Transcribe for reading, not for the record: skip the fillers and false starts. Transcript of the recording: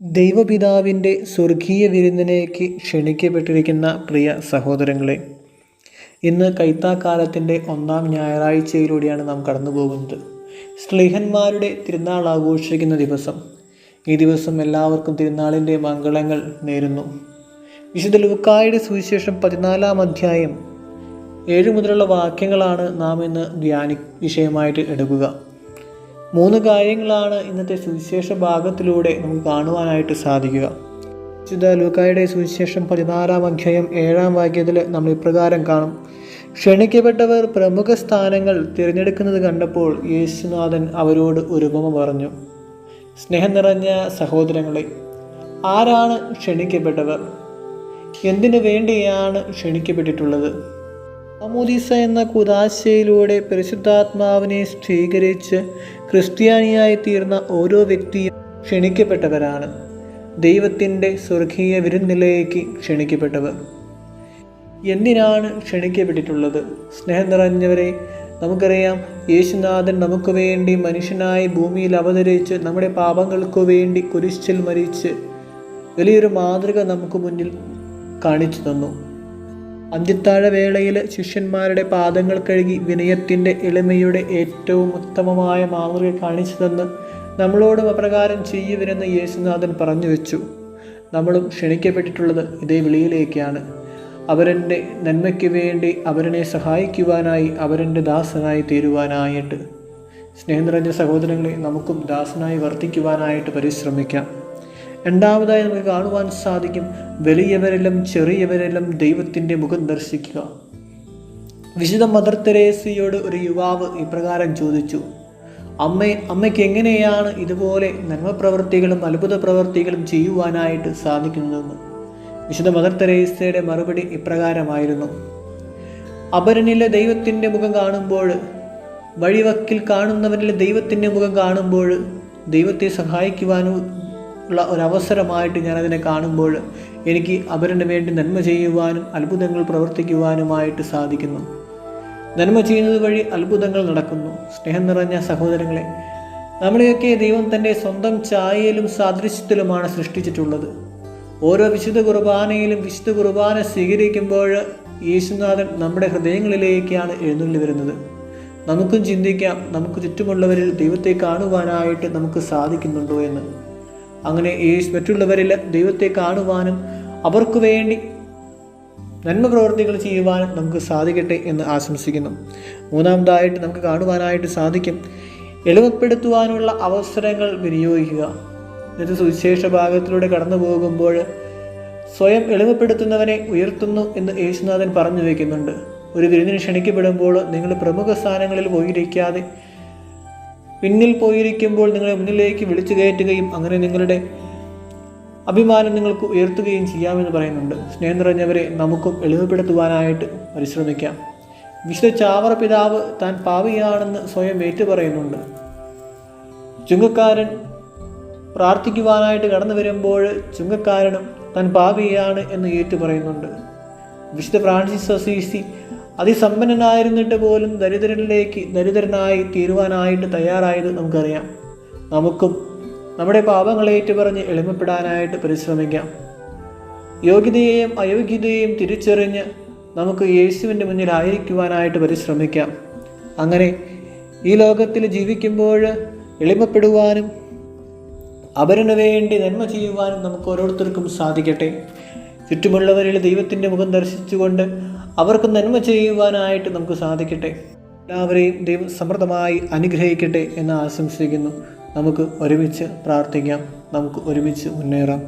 ദൈവപിതാവിൻ്റെ സ്വർഗീയ വിരുന്നിലേക്ക് ക്ഷണിക്കപ്പെട്ടിരിക്കുന്ന പ്രിയ സഹോദരങ്ങളെ, ഇന്ന് കൈത്താക്കാലത്തിൻ്റെ ഒന്നാം ഞായറാഴ്ചയിലൂടെയാണ് നാം കടന്നു പോകുന്നത്. സ്ലീഹന്മാരുടെ തിരുനാൾ ആഘോഷിക്കുന്ന ദിവസം. ഈ ദിവസം എല്ലാവർക്കും തിരുനാളിൻ്റെ മംഗളങ്ങൾ നേരുന്നു. വിശുദ്ധ ലൂക്കായുടെ സുവിശേഷം 14-ാം അധ്യായം 7 മുതലുള്ള വാക്യങ്ങളാണ് നാം ഇന്ന് വിഷയമായിട്ട് എടുക്കുക. 3 കാര്യങ്ങളാണ് ഇന്നത്തെ സുവിശേഷ ഭാഗത്തിലൂടെ നമുക്ക് കാണുവാനായിട്ട് സാധിക്കുക. വിശുദ്ധ ലൂക്കായുടെ സുവിശേഷം 14-ാം അധ്യായം 7-ാം വാക്യത്തിൽ നമ്മൾ ഇപ്രകാരം കാണും: ക്ഷണിക്കപ്പെട്ടവർ പ്രമുഖ സ്ഥാനങ്ങൾ തിരഞ്ഞെടുക്കുന്നത് കണ്ടപ്പോൾ യേശുനാഥൻ അവരോട് ഒരു ഉപമ പറഞ്ഞു. സ്നേഹം നിറഞ്ഞ സഹോദരങ്ങളെ, ആരാണ് ക്ഷണിക്കപ്പെട്ടവർ? എന്തിനു വേണ്ടിയാണ് ക്ഷണിക്കപ്പെട്ടിട്ടുള്ളത്? മാമോദീസ എന്ന കൂദാശയിലൂടെ പരിശുദ്ധാത്മാവിനെ സ്വീകരിച്ച് ക്രിസ്ത്യാനിയായി തീർന്ന ഓരോ വ്യക്തിയും ക്ഷണിക്കപ്പെട്ടവരാണ്. ദൈവത്തിൻ്റെ സ്വർഗീയ വിരുന്നിലേക്ക് ക്ഷണിക്കപ്പെട്ടവർ. എന്തിനാണ് ക്ഷണിക്കപ്പെട്ടിട്ടുള്ളത്? സ്നേഹം നിറഞ്ഞവരെ, നമുക്കറിയാം, യേശുനാഥൻ നമുക്ക് വേണ്ടി മനുഷ്യനായി ഭൂമിയിൽ അവതരിച്ച് നമ്മുടെ പാപങ്ങൾക്ക് വേണ്ടി കുരിശിൽ മരിച്ച് വലിയൊരു മാതൃക നമുക്ക് മുന്നിൽ കാണിച്ചു തന്നു. അന്ത്യത്താഴ വേളയിൽ ശിഷ്യന്മാരുടെ പാദങ്ങൾ കഴുകി വിനയത്തിൻ്റെ എളിമയുടെ ഏറ്റവും ഉത്തമമായ മാതൃക കാണിച്ചു തന്ന് നമ്മളോടും അപ്രകാരം ചെയ്യുവരെന്ന് യേശുനാഥൻ പറഞ്ഞു വെച്ചു. നമ്മളും ക്ഷണിക്കപ്പെട്ടിട്ടുള്ളത് ഇതേ വിളിയിലേക്കാണ്. അവരൻ്റെ നന്മയ്ക്ക് വേണ്ടി അവരനെ സഹായിക്കുവാനായി, അവരൻ്റെ ദാസനായി തീരുവാനായിട്ട്. സ്നേഹം നിറഞ്ഞ സഹോദരങ്ങളെ, നമുക്കും ദാസനായി വർത്തിക്കുവാനായിട്ട് പരിശ്രമിക്കാം. രണ്ടാമതായി നമുക്ക് കാണുവാൻ സാധിക്കും, വലിയവരെല്ലാം ചെറിയവരെല്ലാം ദൈവത്തിൻ്റെ മുഖം ദർശിക്കുക. വിശുദ്ധ മദർ തെരേസയോട് ഒരു യുവാവ് ഇപ്രകാരം ചോദിച്ചു: അമ്മയ്ക്ക് എങ്ങനെയാണ് ഇതുപോലെ നന്മപ്രവൃത്തികളും അത്ഭുത പ്രവൃത്തികളും ചെയ്യുവാനായിട്ട് സാധിക്കുന്നതെന്ന്. വിശുദ്ധ മദർ തെരേസയുടെ മറുപടി ഇപ്രകാരമായിരുന്നു: അപരനിലെ ദൈവത്തിൻ്റെ മുഖം കാണുമ്പോൾ, വഴിവക്കിൽ കാണുന്നവനിലെ ദൈവത്തിൻ്റെ മുഖം കാണുമ്പോൾ, ദൈവത്തെ സഹായിക്കുവാനും ഉള്ള ഒരവസരമായിട്ട് ഞാനതിനെ കാണുമ്പോൾ എനിക്ക് അവരുടെ വേണ്ടി നന്മ ചെയ്യുവാനും അത്ഭുതങ്ങൾ പ്രവർത്തിക്കുവാനുമായിട്ട് സാധിക്കുന്നു. നന്മ ചെയ്യുന്നത് വഴി അത്ഭുതങ്ങൾ നടക്കുന്നു. സ്നേഹം നിറഞ്ഞ സഹോദരങ്ങളെ, നമ്മളെയൊക്കെ ദൈവം തൻ്റെ സ്വന്തം ഛായയിലും സാദൃശ്യത്തിലുമാണ് സൃഷ്ടിച്ചിട്ടുള്ളത്. ഓരോ വിശുദ്ധ കുർബാനയിലും വിശുദ്ധ കുർബാന സ്വീകരിക്കുമ്പോൾ യേശുനാഥൻ നമ്മുടെ ഹൃദയങ്ങളിലേക്കാണ് എഴുന്നള്ളി വരുന്നത്. നമുക്കും ചിന്തിക്കാം, നമുക്ക് ചുറ്റുമുള്ളവരിൽ ദൈവത്തെ കാണുവാനായിട്ട് നമുക്ക് സാധിക്കുന്നുണ്ടോ എന്ന്. അങ്ങനെ മറ്റുള്ളവരിൽ ദൈവത്തെ കാണുവാനും അവർക്ക് വേണ്ടി നന്മ പ്രവർത്തികൾ ചെയ്യുവാനും നമുക്ക് സാധിക്കട്ടെ എന്ന് ആശംസിക്കുന്നു. മൂന്നാമതായിട്ട് നമുക്ക് കാണുവാനായിട്ട് സാധിക്കും, എളിമപ്പെടുത്തുവാനുള്ള അവസരങ്ങൾ വിനിയോഗിക്കുക. ഇന്നത്തെ സുവിശേഷ ഭാഗത്തിലൂടെ കടന്നു പോകുമ്പോൾ സ്വയം എളിമപ്പെടുത്തുന്നവനെ ഉയർത്തുന്നു എന്ന് യേശുനാഥൻ പറഞ്ഞു വയ്ക്കുന്നുണ്ട്. ഒരു വിരുന്നിന് ക്ഷണിക്കപ്പെടുമ്പോൾ നിങ്ങൾ പ്രമുഖ സ്ഥാനങ്ങളിൽ പോയിരിക്കാതെ പിന്നിൽ പോയിരിക്കുമ്പോൾ നിങ്ങളെ മുന്നിലേക്ക് വിളിച്ചു കയറ്റുകയും അങ്ങനെ നിങ്ങളുടെ അഭിമാനം നിങ്ങൾക്ക് ഉയർത്തുകയും ചെയ്യാമെന്ന് പറയുന്നുണ്ട്. സ്നേഹം നിറഞ്ഞവരെ, നമുക്കും എളിമപ്പെടുത്തുവാനായിട്ട് പരിശ്രമിക്കാം. വിശുദ്ധ ചാവറ പിതാവ് താൻ പാപിയാണെന്ന് സ്വയം ഏറ്റുപറയുന്നുണ്ട്. ചുങ്കക്കാരൻ പ്രാർത്ഥിക്കുവാനായിട്ട് കടന്നു വരുമ്പോൾ ചുങ്കക്കാരനും താൻ പാപിയാണ് എന്ന് ഏറ്റുപറയുന്നുണ്ട്. വിശുദ്ധ ഫ്രാൻസിസ് അസീസി അതിസമ്പന്നനായിരുന്നിട്ട് പോലും ദരിദ്രനായി തീരുവാനായിട്ട് തയ്യാറായത് നമുക്കറിയാം. നമുക്കും നമ്മുടെ പാപങ്ങളെ ഏറ്റുപറഞ്ഞ് എളിമപ്പെടാനായിട്ട് പരിശ്രമിക്കാം. യോഗ്യതയെയും അയോഗ്യതയെയും തിരിച്ചറിഞ്ഞ് നമുക്ക് യേശുവിൻ്റെ മുന്നിലായിരിക്കുവാനായിട്ട് പരിശ്രമിക്കാം. അങ്ങനെ ഈ ലോകത്തിൽ ജീവിക്കുമ്പോൾ എളിമപ്പെടുവാനും അവരിനു വേണ്ടി നന്മ ചെയ്യുവാനും നമുക്ക് ഓരോരുത്തർക്കും സാധിക്കട്ടെ. ചുറ്റുമുള്ളവരിൽ ദൈവത്തിൻ്റെ മുഖം ദർശിച്ചുകൊണ്ട് അവർക്ക് നന്മ ചെയ്യുവാനായിട്ട് നമുക്ക് സാധിക്കട്ടെ. എല്ലാവരെയും ദൈവം സമൃദ്ധമായി അനുഗ്രഹിക്കട്ടെ എന്ന് ആശംസിക്കുന്നു. നമുക്ക് ഒരുമിച്ച് പ്രാർത്ഥിക്കാം. നമുക്ക് ഒരുമിച്ച് മുന്നേറാം.